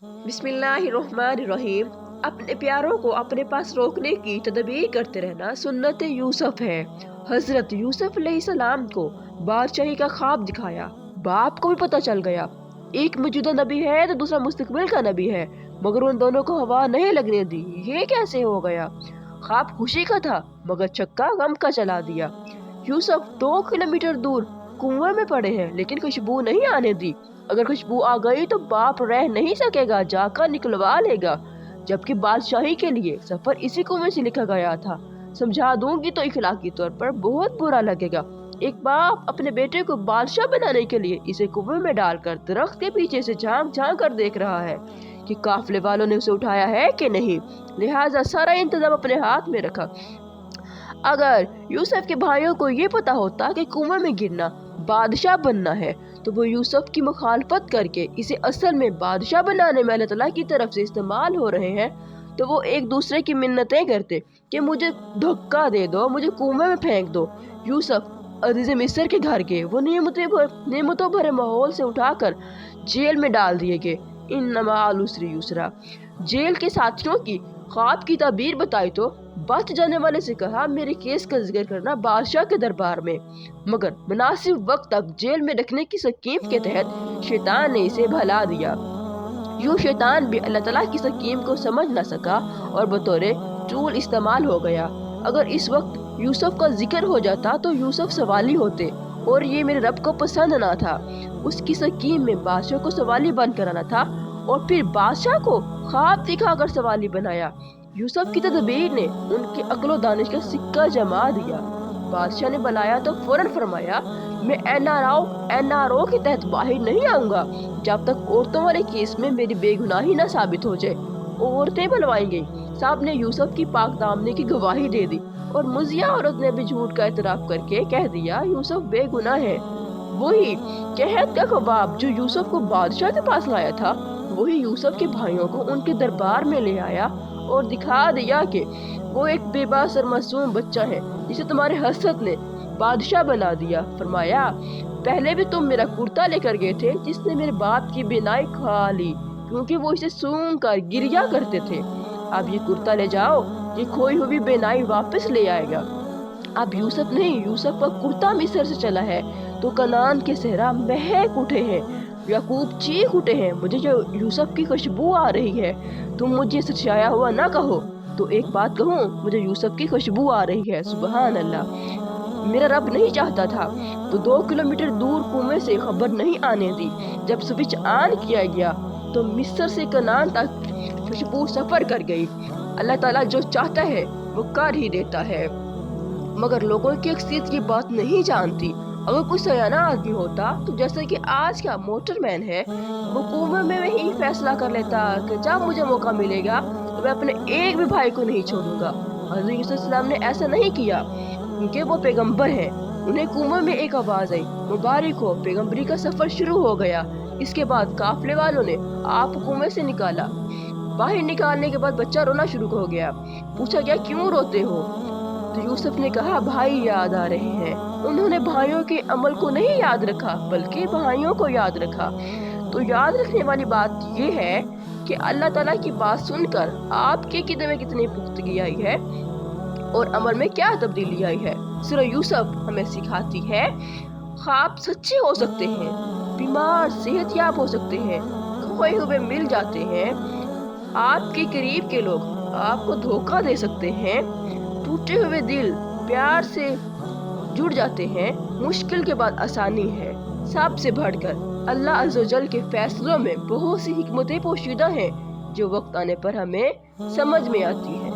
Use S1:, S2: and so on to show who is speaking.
S1: बिस्मिल्लाहिर्रहमानिर्रहीम। अपने प्यारों को अपने पास रोकने की तदबीर करते रहना सुन्नत यूसुफ है। हजरत यूसुफ अलैहिस्सलाम को बादशाही का ख्वाब दिखाया। बाप को भी पता चल गया, एक मौजूदा नबी है तो दूसरा मुस्तकबिल का नबी है, मगर उन दोनों को हवा नहीं लगने दी। ये कैसे हो गया? ख्वाब खुशी का था मगर चक्का गम का चला दिया। यूसुफ 2 किलोमीटर दूर कुएं में पड़े हैं लेकिन खुशबू नहीं आने दी। अगर खुशबू आ गई तो बाप रह नहीं सकेगा, जाकर निकलवा लेगा। जबकि बादशाही के लिए सफर इसी कुएं से लिखा गया था। समझा दूंगी तो इखलाकी तौर पर बहुत बुरा लगेगा। एक बाप अपने बेटे को बादशाह बनाने के लिए इसे कुएं में डालकर दरख्त के पीछे से झांक झांक कर देख रहा है कि काफिले वालों ने उसे उठाया है कि नहीं। लिहाजा सारा इंतजाम अपने हाथ में रखा। अगर यूसुफ के भाइयों को ये पता होता कि कुएं में गिरना बादशाह बनना है तो वो यूसुफ की मुखालफत करके इसे असल में बादशाह बनाने में अल्लाह ताला की तरफ से इस्तेमाल हो रहे हैं, तो वो एक दूसरे की मिन्नतें करते कि मुझे धक्का दे दो, मुझे कुएं में फेंक दो। यूसुफ अजीज मिस्र के घर के वो नेमतों भरे माहौल से उठाकर जेल में डाल दिए गए। इन्नमा मअल उसरि युसरा। जेल के साथियों की ख्वाब की ताबीर बताई तो बच जाने वाले से कहा, मेरे केस का जिक्र करना बादशाह के दरबार में। मगर मुनासिब वक्त तक जेल में रखने की स्कीम के तहत शैतान ने इसे भला दिया। यूं शैतान भी अल्लाह ताला की स्कीम को समझ न सका और बतौर टूल इस्तेमाल हो गया। अगर इस वक्त यूसुफ का जिक्र हो जाता तो यूसुफ सवाली होते और ये मेरे रब को पसंद ना था। उसकी स्कीम में बादशाह को सवाली बन कराना था और फिर बादशाह को ख्वाब दिखाकर सवाली बनाया। यूसुफ की तदबीर ने उनके अक्ल दानिश का सिक्का जमा दिया। बादशाह ने बुलाया तो फौरन फरमाया, मैं एनआरओ के तहत बाहर नहीं आऊंगा जब तक औरतों वाले केस में मेरी बेगुनाही न साबित हो जाए। औरतें बुलवाई गई। साहब ने यूसुफ की पाक दामनी की गवाही दे दी और मुजिया औरत ने भी झूठ का इतराफ करके कह दिया यूसुफ बेगुनाह है। वही कहत का कबाब जो यूसुफ को बादशाह के पास लाया था, वही यूसुफ के भाइयों को उनके दरबार में ले आया और दिखा दिया कि वो एक बेबस और मासूम बच्चा है जिसे तुम्हारे हसद ने बादशाह बना दिया। फरमाया, पहले भी तुम मेरा कुर्ता लेकर गए थे जिसने मेरे बाप की बेनाई खा ली, क्योंकि वो इसे सूंघ कर गिरिया करते थे। अब ये कुर्ता ले जाओ, ये खोई हुई बेनाई वापस ले आएगा। अब यूसुफ नहीं, यूसुफ का कुर्ता मिस्र से चला है तो कनान के सहरा महक उठे हैं। याकूब चीख उठे हैं, मुझे जो यूसुफ की खुशबू आ रही है। तुम मुझे सचाया हुआ ना कहो तो एक बात कहूँ, मुझे यूसुफ की खुशबू आ रही है। सुबहान अल्लाह। मेरा रब नहीं चाहता था तो 2 किलोमीटर दूर कुएं से खबर नहीं आने दी। जब स्विच ऑन किया गया तो मिस्र से कनान तक खुशबू सफर कर गई। अल्लाह ताला जो चाहता है वो कर ही देता है, मगर लोगों की अक्सरियत ये बात नहीं जानती। अगर कोई सयाना आदमी होता तो जैसे कि आज का मोटरमैन है, वो कुएं में ही फैसला कर लेता कि जब मुझे मौका मिलेगा तो मैं अपने एक भी भाई को नहीं छोड़ूंगा। हज़रत यूसुफ अलैहिस्सलाम ने ऐसा नहीं किया क्योंकि वो पैगंबर हैं। उन्हें कुएं में एक आवाज आई, मुबारक हो, पैगंबरी का सफर शुरू हो गया। इसके बाद काफिले वालों ने आप कुएं से निकाला। बाहर निकालने के बाद बच्चा रोना शुरू हो गया। पूछा गया, क्यों रोते हो? तो यूसुफ ने कहा, भाई याद आ रहे हैं। उन्होंने भाइयों के अमल को नहीं याद रखा बल्कि भाइयों को याद रखा। तो याद रखने वाली बात ये है कि अल्लाह ताला की बात सुनकर आपके किदे में कितनी पुख्तगी आई है और अमल में क्या तब्दीली आई है। सूरह यूसुफ हमें सिखाती है, ख्वाब सच्चे हो सकते हैं, बीमार सेहतयाब हो सकते हैं, खोए हुए मिल जाते हैं, आपके करीब के लोग आपको धोखा दे सकते हैं, टूटे हुए दिल प्यार से जुड़ जाते हैं, मुश्किल के बाद आसानी है। सबसे बढ़कर अल्लाह अज़्ज़ व जल के फैसलों में बहुत सी हिकमतें पोशीदा हैं जो वक्त आने पर हमें समझ में आती हैं।